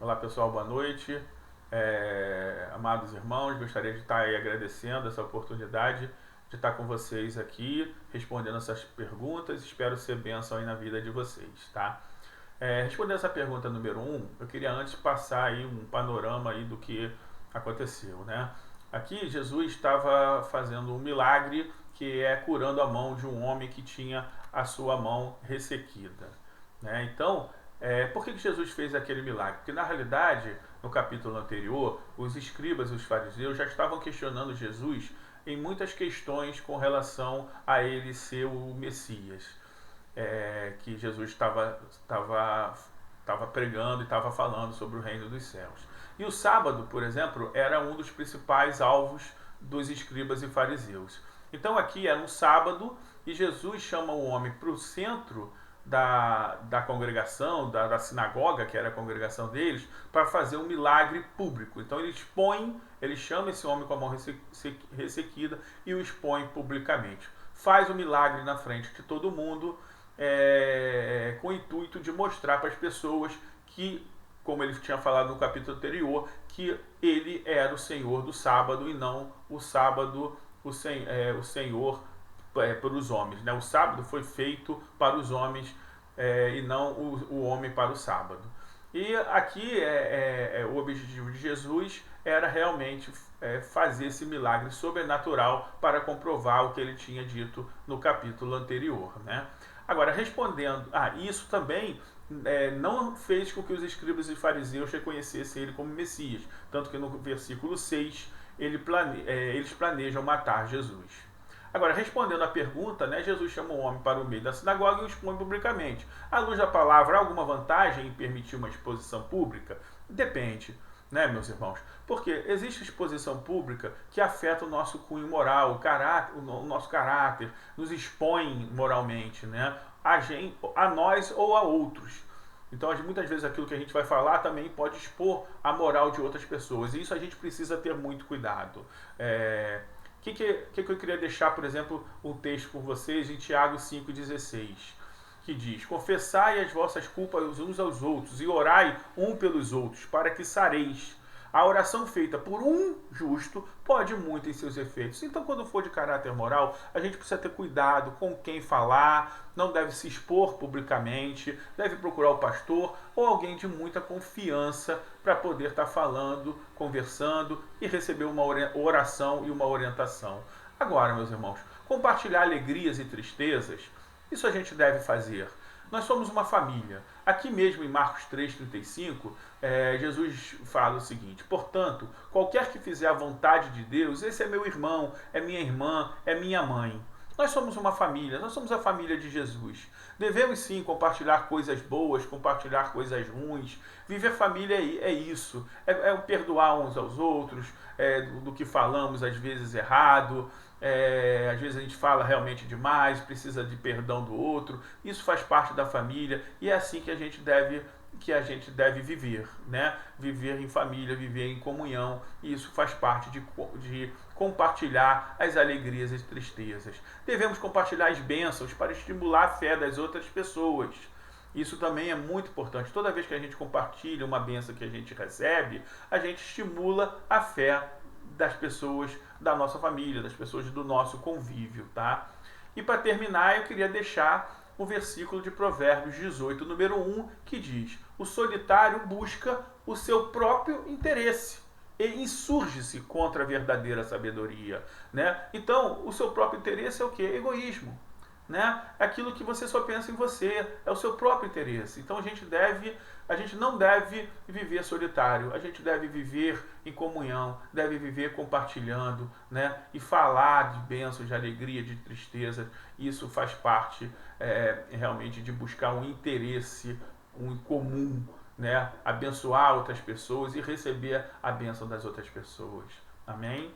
Olá pessoal, boa noite. Amados irmãos, gostaria de estar aí agradecendo essa oportunidade de estar com vocês aqui, respondendo essas perguntas. Espero ser bênção aí na vida de vocês, tá? Respondendo essa pergunta número um, eu queria antes passar aí um panorama aí do que aconteceu, né? Aqui Jesus estava fazendo um milagre que é curando a mão de um homem que tinha a sua mão ressequida, né? Então, por que Jesus fez aquele milagre? Porque na realidade, no capítulo anterior, os escribas e os fariseus já estavam questionando Jesus em muitas questões com relação a ele ser o Messias, que Jesus estava pregando e estava falando sobre o reino dos céus. E o sábado, por exemplo, era um dos principais alvos dos escribas e fariseus. Então aqui era um sábado e Jesus chama o homem para o centro da congregação, da sinagoga, que era a congregação deles, para fazer um milagre público. Então ele chama esse homem com a mão ressequida e o expõe publicamente. Faz o milagre na frente de todo mundo, com o intuito de mostrar para as pessoas que, como ele tinha falado no capítulo anterior, que ele era o Senhor do sábado e não o sábado, o Senhor para os homens. Né? O sábado foi feito para os homens, e não o homem para o sábado. E aqui o objetivo de Jesus era realmente fazer esse milagre sobrenatural para comprovar o que ele tinha dito no capítulo anterior. Né? Agora, respondendo, isso também não fez com que os escribas e fariseus reconhecessem ele como Messias. Tanto que no versículo 6 eles planejam matar Jesus. Agora, respondendo à pergunta, né, Jesus chama o homem para o meio da sinagoga e o expõe publicamente. À luz da palavra, há alguma vantagem em permitir uma exposição pública? Depende, né, meus irmãos? Porque existe exposição pública que afeta o nosso cunho moral, o nosso caráter, nos expõe moralmente, né, a nós ou a outros. Então, muitas vezes aquilo que a gente vai falar também pode expor a moral de outras pessoas. E isso a gente precisa ter muito cuidado. O que eu queria deixar, por exemplo, um texto com vocês em Tiago 5,16, que diz: confessai as vossas culpas uns aos outros e orai um pelos outros, para que sareis. A oração feita por um justo pode muito em seus efeitos. Então, quando for de caráter moral, a gente precisa ter cuidado com quem falar, não deve se expor publicamente, deve procurar o pastor ou alguém de muita confiança para poder estar falando, conversando e receber uma oração e uma orientação. Agora, meus irmãos, compartilhar alegrias e tristezas, isso a gente deve fazer. Nós somos uma família. Aqui mesmo em Marcos 3,35, Jesus fala o seguinte: portanto, qualquer que fizer a vontade de Deus, esse é meu irmão, é minha irmã, é minha mãe. Nós somos uma família, nós somos a família de Jesus. Devemos sim compartilhar coisas boas, compartilhar coisas ruins. Viver família é isso, é perdoar uns aos outros, do que falamos às vezes errado, às vezes a gente fala realmente demais, precisa de perdão do outro. Isso faz parte da família e é assim que a gente deve viver, né? Viver em família, viver em comunhão, e isso faz parte de compartilhar as alegrias e tristezas. Devemos compartilhar as bênçãos para estimular a fé das outras pessoas. Isso também é muito importante. Toda vez que a gente compartilha uma bênção que a gente recebe, a gente estimula a fé das pessoas da nossa família, das pessoas do nosso convívio, tá? E para terminar, eu queria deixar o versículo de Provérbios 18, número 1, que diz: o solitário busca o seu próprio interesse e insurge-se contra a verdadeira sabedoria, né? Então, o seu próprio interesse é o quê? Egoísmo, né? Aquilo que você só pensa em você, é o seu próprio interesse. Então a gente não deve viver solitário, a gente deve viver em comunhão, deve viver compartilhando, né? E falar de bênçãos, de alegria, de tristeza. Isso faz parte realmente de buscar um interesse, um comum, né? Abençoar outras pessoas e receber a bênção das outras pessoas. Amém?